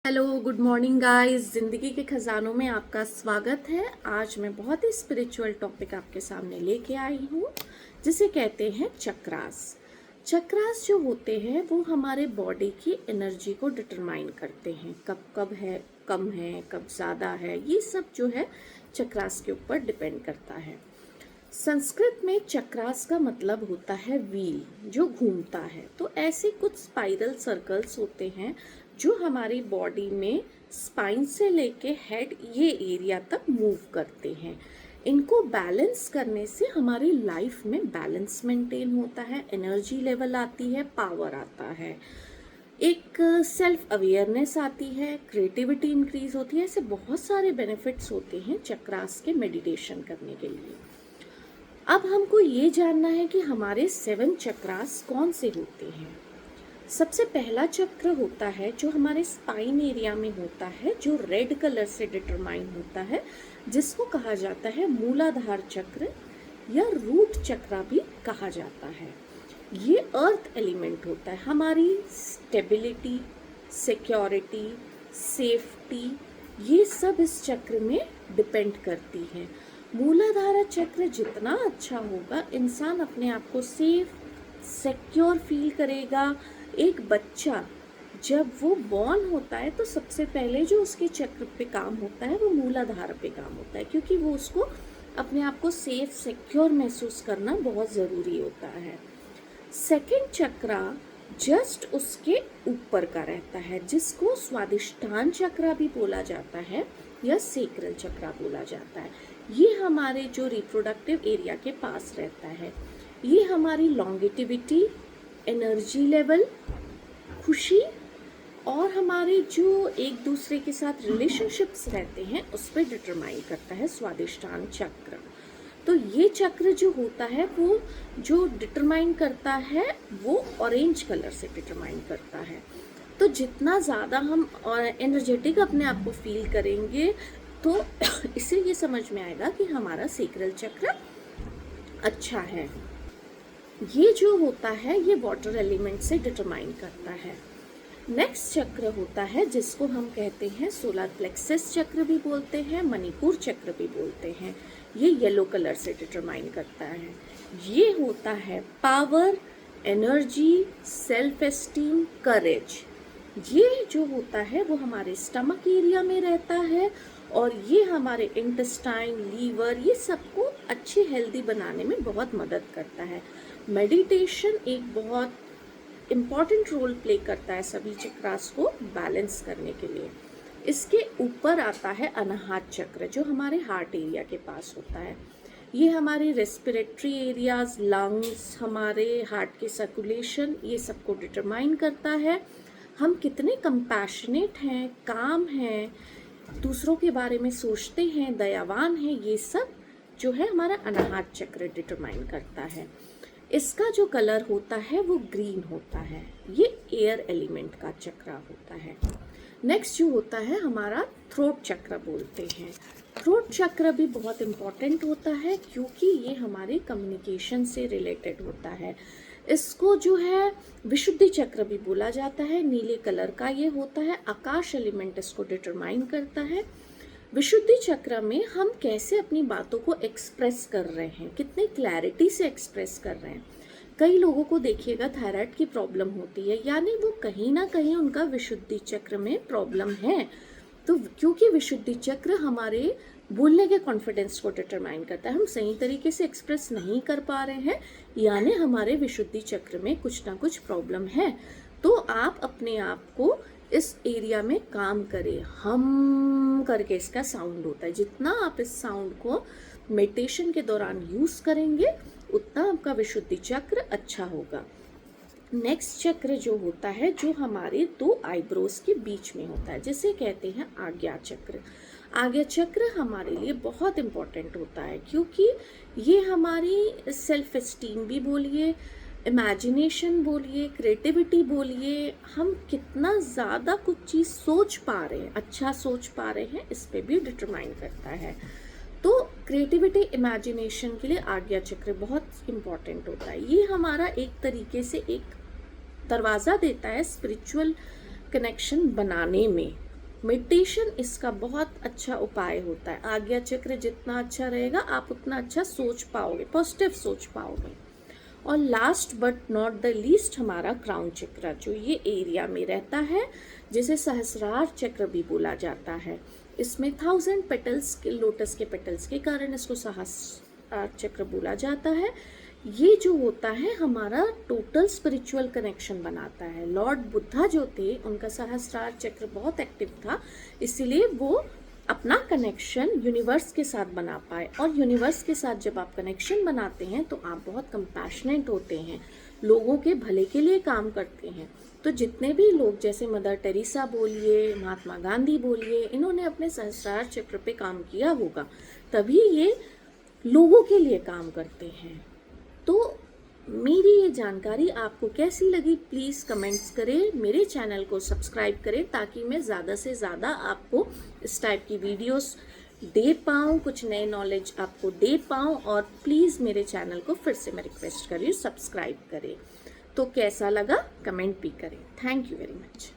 Hello, good morning guys. ज़िंदगी के खजानों में आपका स्वागत है। आज मैं बहुत ही स्पिरिचुअल टॉपिक आपके सामने लेके आई हूँ, जिसे कहते हैं चक्रास। चक्रास जो होते हैं वो हमारे बॉडी की एनर्जी को डिटरमाइन करते हैं, कब कब है, कम है, कब ज़्यादा है। ये सब जो है चक्रास के ऊपर डिपेंड करता है। संस्कृत में चक्रास का मतलब होता है व्हील, जो घूमता है। तो ऐसे कुछ स्पाइरल सर्कल्स होते हैं जो हमारी बॉडी में स्पाइन से लेके हेड ये एरिया तक मूव करते हैं। इनको बैलेंस करने से हमारी लाइफ में बैलेंस मेंटेन होता है, एनर्जी लेवल आती है, पावर आता है, एक सेल्फ अवेयरनेस आती है, क्रिएटिविटी इंक्रीज होती है। ऐसे बहुत सारे बेनिफिट्स होते हैं चक्रास के मेडिटेशन करने के लिए। अब हमको ये जानना है कि हमारे 7 चक्रास कौन से होते हैं। सबसे पहला चक्र होता है जो हमारे स्पाइन एरिया में होता है, जो रेड कलर से डिटरमाइन होता है, जिसको कहा जाता है मूलाधार चक्र या रूट चक्र भी कहा जाता है। ये अर्थ एलिमेंट होता है। हमारी स्टेबिलिटी, सिक्योरिटी, सेफ्टी, ये सब इस चक्र में डिपेंड करती है। मूलाधार चक्र जितना अच्छा होगा, इंसान अपने आप को सेफ, सिक्योर फील करेगा। एक बच्चा जब वो बॉर्न होता है तो सबसे पहले जो उसके चक्र पे काम होता है वो मूलाधार पे काम होता है, क्योंकि वो उसको अपने आप को सेफ, सिक्योर महसूस करना बहुत ज़रूरी होता है। सेकंड चक्र जस्ट उसके ऊपर का रहता है, जिसको स्वादिष्ठान चक्र भी बोला जाता है या सेक्रल चक्र बोला जाता है। ये हमारे जो रिप्रोडक्टिव एरिया के पास रहता है। ये हमारी लॉन्गेटिविटी, एनर्जी लेवल, खुशी और हमारे जो एक दूसरे के साथ रिलेशनशिप्स रहते हैं उस पर डिटरमाइन करता है स्वादिष्ठान चक्र। तो ये चक्र जो होता है वो जो डिटरमाइन करता है वो ऑरेंज कलर से डिटरमाइन करता है। तो जितना ज़्यादा हम एनर्जेटिक अपने आप को फील करेंगे तो इससे ये समझ में आएगा कि हमारा सेक्रल चक्र अच्छा है। ये जो होता है ये वाटर एलिमेंट से डिटरमाइन करता है। नेक्स्ट चक्र होता है जिसको हम कहते हैं सोलर प्लेक्सस चक्र भी बोलते हैं, मणिपुर चक्र भी बोलते हैं। ये येलो कलर से डिटरमाइन करता है। ये होता है पावर, एनर्जी, सेल्फ एस्टीम, करेज। ये जो होता है वो हमारे स्टमक एरिया में रहता है और ये हमारे इंटेस्टाइन, लीवर, ये सबको अच्छी हेल्दी बनाने में बहुत मदद करता है। मेडिटेशन एक बहुत इम्पॉर्टेंट रोल प्ले करता है सभी चक्रास को बैलेंस करने के लिए। इसके ऊपर आता है अनाहत चक्र, जो हमारे हार्ट एरिया के पास होता है। ये हमारे रेस्पिरेटरी एरियाज, लंग्स, हमारे हार्ट के सर्कुलेशन, ये सबको डिटरमाइन करता है। हम कितने कंपैशनेट हैं, काम हैं, दूसरों के बारे में सोचते हैं, दयावान हैं, ये सब जो है हमारा अनाहत चक्र डिटरमाइन करता है। इसका जो कलर होता है वो ग्रीन होता है। ये एयर एलिमेंट का चक्र होता है। नेक्स्ट जो होता है हमारा थ्रोट चक्र बोलते हैं। थ्रोट चक्र भी बहुत इम्पॉर्टेंट होता है क्योंकि ये हमारे कम्युनिकेशन से रिलेटेड होता है। इसको जो है विशुद्धि चक्र भी बोला जाता है। नीले कलर का ये होता है। आकाश एलिमेंट इसको डिटरमाइन करता है। विशुद्धि चक्र में हम कैसे अपनी बातों को एक्सप्रेस कर रहे हैं, कितने क्लैरिटी से एक्सप्रेस कर रहे हैं। कई लोगों को देखिएगा थायराइड की प्रॉब्लम होती है, यानी वो कहीं ना कहीं उनका विशुद्धि चक्र में प्रॉब्लम है। तो क्योंकि विशुद्धि चक्र हमारे बोलने के कॉन्फिडेंस को डिटरमाइन करता है, हम सही तरीके से एक्सप्रेस नहीं कर पा रहे हैं, यानी हमारे विशुद्धि चक्र में कुछ ना कुछ प्रॉब्लम है। तो आप अपने आप को इस एरिया में काम करें। हम करके इसका साउंड होता है। जितना आप इस साउंड को मेडिटेशन के दौरान यूज़ करेंगे उतना आपका विशुद्धि चक्र अच्छा होगा। नेक्स्ट चक्र जो होता है जो हमारे 2 आईब्रोज के बीच में होता है, जिसे कहते हैं आज्ञा चक्र। आज्ञा चक्र हमारे लिए बहुत इम्पॉर्टेंट होता है क्योंकि ये हमारी सेल्फ एस्टीम भी बोलिए, इमेजिनेशन बोलिए, क्रिएटिविटी बोलिए, हम कितना ज़्यादा कुछ चीज़ सोच पा रहे हैं, अच्छा सोच पा रहे हैं, इस पे भी डिटरमाइन करता है। तो क्रिएटिविटी, इमेजिनेशन के लिए आज्ञा चक्र बहुत इम्पॉर्टेंट होता है। ये हमारा एक तरीके से एक दरवाज़ा देता है स्पिरिचुअल कनेक्शन बनाने में। मेडिटेशन इसका बहुत अच्छा उपाय होता है। आज्ञा चक्र जितना अच्छा रहेगा आप उतना अच्छा सोच पाओगे, पॉजिटिव सोच पाओगे। और last but not the least हमारा क्राउन चक्र, जो ये एरिया में रहता है, जिसे सहस्रार चक्र भी बोला जाता है। इसमें 1000 पेटल्स के, लोटस के पेटल्स के कारण इसको सहस्रार चक्र बोला जाता है। ये जो होता है हमारा टोटल स्पिरिचुअल कनेक्शन बनाता है। लॉर्ड बुद्धा जो थे उनका सहस्रार चक्र बहुत एक्टिव था, इसीलिए वो अपना कनेक्शन यूनिवर्स के साथ बना पाए। और यूनिवर्स के साथ जब आप कनेक्शन बनाते हैं तो आप बहुत कंपैशनेट होते हैं, लोगों के भले के लिए काम करते हैं। तो जितने भी लोग, जैसे मदर टेरेसा बोलिए, महात्मा गांधी बोलिए, इन्होंने अपने सहस्रार चक्र पे काम किया होगा, तभी ये लोगों के लिए काम करते हैं। तो मेरी ये जानकारी आपको कैसी लगी प्लीज़ कमेंट्स करें, मेरे चैनल को सब्सक्राइब करें ताकि मैं ज़्यादा से ज़्यादा आपको इस टाइप की वीडियोस दे पाऊँ, कुछ नए नॉलेज आपको दे पाऊँ। और प्लीज़ मेरे चैनल को फिर से मैं रिक्वेस्ट कर रही हूँ, सब्सक्राइब करें। तो कैसा लगा कमेंट भी करें। Thank you very much.